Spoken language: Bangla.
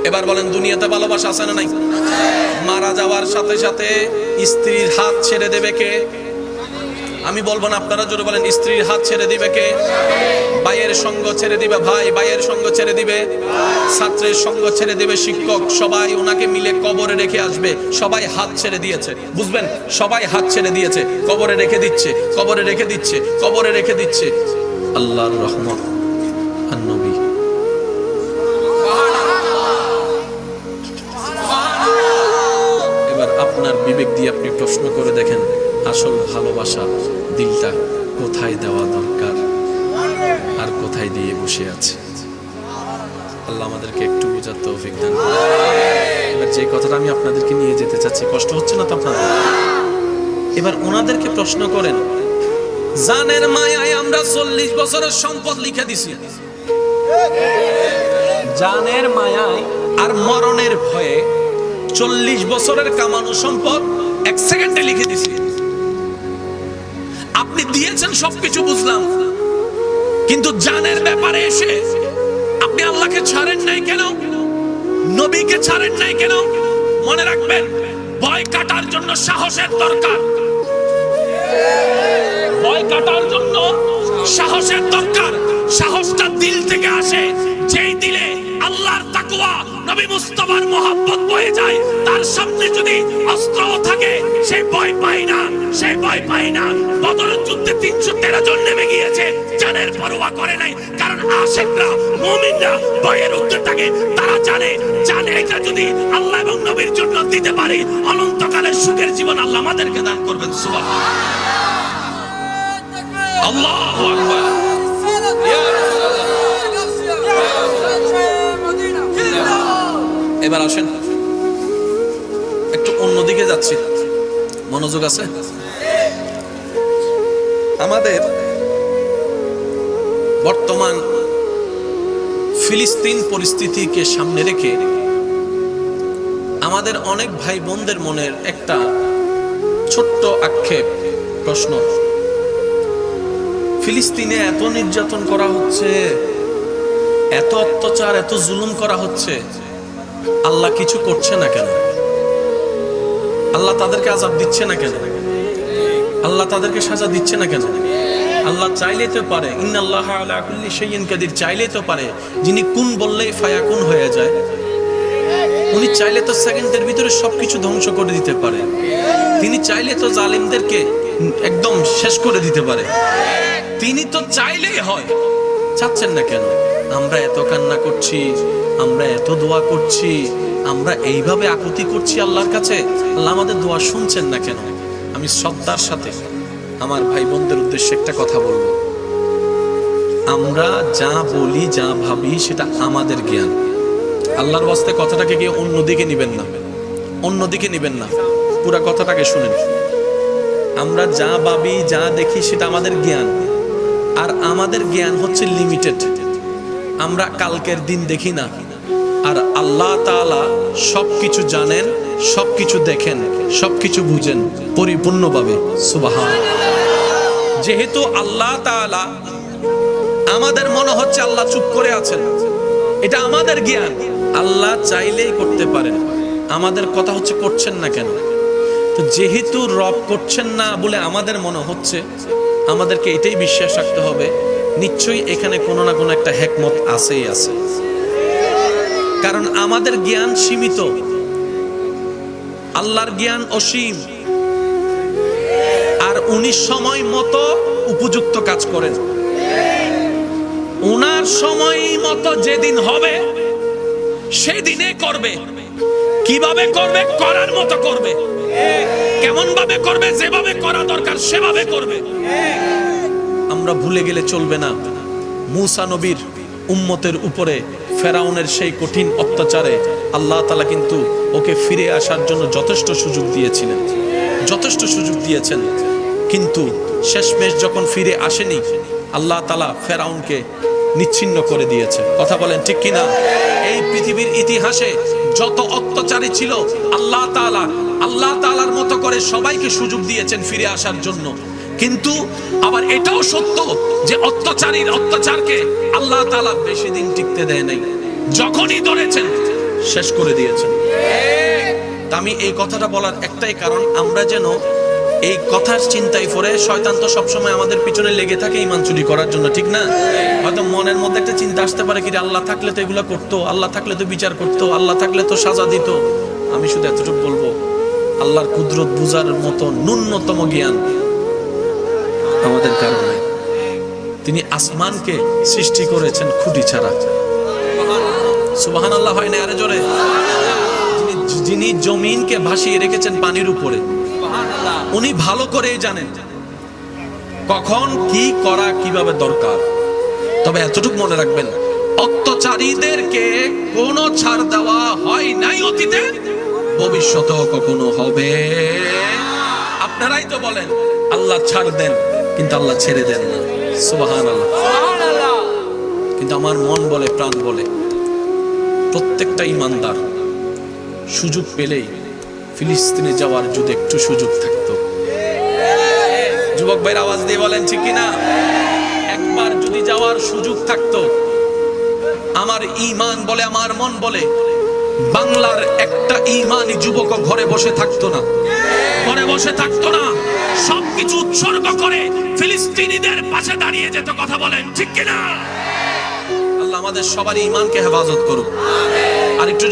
এবার বলেন দুনিয়াতে ভালোবাসা আছে না নাই? মারা যাওয়ার সাথে সাথে স্ত্রীর হাত ছেড়ে দেবে কে? আমি বলবো না, আপনারা জোরে বলেন। স্ত্রীর হাত ছেড়ে দিবে কে? ভাইয়ের সঙ্গ ছেড়ে দিবে ভাই, ভাইয়ের সঙ্গ ছেড়ে দিবে ছাত্রের সঙ্গ ছেড়ে দিবে শিক্ষক। সবাই ওনাকে মিলে কবরে রেখে আসবে। সবাই হাত ছেড়ে দিয়েছে, বুঝবেন, সবাই হাত ছেড়ে দিয়েছে, কবরে রেখে দিচ্ছে, কবরে রেখে দিচ্ছে, কবরে রেখে দিচ্ছে। আল্লাহর রহমত আর নবী। এবার আপনার বিবেক দিয়ে আপনি প্রশ্ন করে দেখেন, আসল ভালোবাসা দিলটা কোথায় দেওয়া দরকার আর কোথায় দিয়ে বসে আছে? আল্লাহ আমাদেরকে একটু বোঝার তৌফিক দান করুন। এবার যে কথাটা আমি আপনাদেরকে নিয়ে যেতে চাচ্ছি, কষ্ট হচ্ছে না তো আপনাদের? এবার ওনাদেরকে প্রশ্ন করেন, জানের মায়ায় আমরা 40 বছরের সম্পদ লিখে দিছি, জানের মায়ায় আর মরণের ভয়ে 40 বছরের কামানো সম্পদ 1 সেকেন্ডে লিখে দিছি। আপনি দিয়েছেন সবকিছু বুঝলাম, কিন্তু জানের ব্যাপারে এসে আপনি আল্লাহকে ছাড়েন নাই কেন? নবীকে ছাড়েন নাই কেন? মনে রাখবেন, ভয় কাটার জন্য সাহসের দরকার। ভয় কাটার জন্য সাহসের দরকার। সাহসটা দিল থেকে আসে। যেই দিলে আল্লাহর তাকওয়া, নবী মুস্তাফার মহব্বত বয়ে যায়, তার সামনে যদি অস্ত্র থাকে সে ভয় পায় না, সে ভয় পায় না। বদরের যুদ্ধে 313 জন নেমে গিয়েছে, জানের পরোয়া করে নাই, কারণ আশিকরা, মুমিনরা ভয়ের ঊর্ধ্বে থাকে। তারা জানে এটা যদি আল্লাহ এবং নবীর জন্য দিতে পারে, অনন্তকালের সুখের জীবন আল্লাহ আমাদেরকে দান করবেন। সুবহানাল্লাহ, আল্লাহু আকবার। এবার আসেন, একটু অন্যদিকে যাচ্ছি, মনোযোগ আছে? আমাদের বর্তমান ফিলিস্তিন পরিস্থিতিকে সামনে রেখে আমাদের অনেক ভাই বোনদের মনের একটা ছোট্ট আক্ষেপ, প্রশ্ন, ফিলিস্তিনে এত নির্যাতন করা হচ্ছে, এত অত্যাচার, এত জুলুম করা হচ্ছে, আল্লাহ কিছু করছে না কেন? আল্লাহ তাদেরকে আযাব দিচ্ছে না কেন? আল্লাহ তাদেরকে সাজা দিচ্ছে না কেন? আল্লাহ চাইলেই তো পারে, ইন্নাল্লাহা আলা কুল্লি শাইইন কাদির, চাইলেই তো পারে, যিনি কুন বললেই ফায়াকুন হয়ে যায়, উনি চাইলে তো সেকেন্ডের ভিতরে সবকিছু ধ্বংস করে দিতে পারে। তিনি চাইলে তো জালিমদেরকে একদম শেষ করে দিতে পারে। তিনি তো চাইলেই হয়। চাচ্ছেন না কেন? আমরা এত কান্না করছি, আমরা এত দোয়া করছি, আমরা এইভাবে আকুতি করছি আল্লাহর কাছে, আল্লাহ আমাদের দোয়া শুনছেন না কেন? আমি শ্রদ্ধার সাথে আমার ভাই বোনদের উদ্দেশ্যে একটা কথা বলবো, আমরা যা বলি, যা ভাবি, সেটা আমাদের জ্ঞান। আল্লাহর ওয়াস্তে কথাটাকে গিয়ে অন্যদিকে নিবেন না, অন্যদিকে নিবেন না, পুরা কথাটাকে শুনেন। আমরা যা ভাবি, যা দেখি, সেটা আমাদের জ্ঞান, আর আমাদের জ্ঞান হচ্ছে লিমিটেড। আমরা কালকের দিন দেখি না, আর আল্লাহ তাআলা সবকিছু জানেন, সবকিছু দেখেন, সবকিছু বুঝেন পরিপূর্ণভাবে। সুবহানাল্লাহ। যেহেতু আল্লাহ তাআলা, আমাদের মনে হচ্ছে আল্লাহ চুপ করে আছেন, এটা আমাদের জ্ঞান। আল্লাহ চাইলেই করতে পারেন, আমাদের কথা হচ্ছে করছেন না কেন? তো যেহেতু রব করছেন না বলে আমাদের মনে হচ্ছে, আমাদেরকে এটাই বিশ্বাস রাখতে হবে, নিশ্চয়ই এখানে কোনো না কোনো একটা হিকমত আছেই আছে। কারণ আমাদের জ্ঞান সীমিত, আল্লাহর জ্ঞান অসীম, আর উনি সময় মতো উপযুক্ত কাজ করেন। উনার সময় মতো যেদিন হবে সেদিনে করবে। কিভাবে করবে? করার মতো করবে। কেমন ভাবে করবে? যেভাবে করা দরকার সেভাবে করবে। আমরা ভুলে গেলে চলবে না, মূসা নবীর উম্মতের উপরে ফেরাউনের সেই কঠিন অত্যাচারে আল্লাহ তাআলা কিন্তু ওকে ফিরে আসার জন্য যথেষ্ট সুযোগ দিয়েছিলেন, যথেষ্ট সুযোগ দিয়েছেন। কিন্তু শেষমেশ যখন ফিরে আসেনি, আল্লাহ তাআলা ফেরাউনকে নিচ্ছিন্ন করে দিয়েছে। কথা বলেন ঠিক কিনা? এই পৃথিবীর ইতিহাসে যত অত্যাচারী ছিল, আল্লাহ তাআলার মতো করে সবাইকে সুযোগ দিয়েছেন ফিরে আসার জন্য। কিন্তু আবার এটাও সত্য যে অত্যাচারীর অত্যাচারকে আল্লাহ তাআলা বেশি দিন টিকতে দেয় নাই। যখনই ধরেছেন শেষ করে দিয়েছেন। তা আমি এই কথাটা বলার একটাই কারণ, আমরা যেন এই কথার চিন্তায় পড়ে, শয়তান তো সবসময় আমাদের পিছনে লেগে থাকে ঈমান চুরি করার জন্য, ঠিক না? হয়তো মনের মধ্যে একটা চিন্তা আসতে পারে কি, আল্লাহ থাকলে তো এগুলা করতো, আল্লাহ থাকলে তো বিচার করতো, আল্লাহ থাকলে তো সাজা দিত। আমি শুধু এতটুকু বলবো, আল্লাহর কুদরত বুঝার মতো ন্যূনতম জ্ঞান আমাদের কারণে। তিনি আসমানকে সৃষ্টি করেছেন খুঁটি ছাড়া। সুবহানাল্লাহ হয় না আরে জোরে? যিনি জমিনকে ভাসিয়ে রেখেছেন পানির উপরে, উনি ভালো করেই জানেন কখন কি করা কিভাবে দরকার। তবে এতটুকু মনে রাখবেন, অত্যাচারীদেরকে কোনো ছাড় দেওয়া হয় নাই অতীতে, ভবিষ্যতেও কখনো হবে। আপনারাই তো বলেন আল্লাহ ছাড় দেন, কিন্তু আল্লাহ ছেড়ে দেন না। সুবহানাল্লাহ। কিন্তু আমার মন বলে, প্রাণ বলে, প্রত্যেকটা ঈমানদার সুযোগ পেলেই ফিলিস্তিনে যাওয়ার যদি একটু সুযোগ থাকতো, যুবক ভাইয়ের আওয়াজ দিয়ে বলেন ঠিক কিনা, একবার যদি যাওয়ার সুযোগ থাকতো, আমার ঈমান বলে, আমার মন বলে, বাংলার একটা ঈমানি যুবক ঘরে বসে থাকতো না, ঘরে বসে থাকতো না, সবকিছু উৎসর্গ করে ফিলিস্তিনিদের পাশে দাঁড়িয়ে যেত। কথা বলেন ঠিক কিনা? আল্লাহ আমাদের সবার ঈমানকে হেফাজত করুক। আর একটু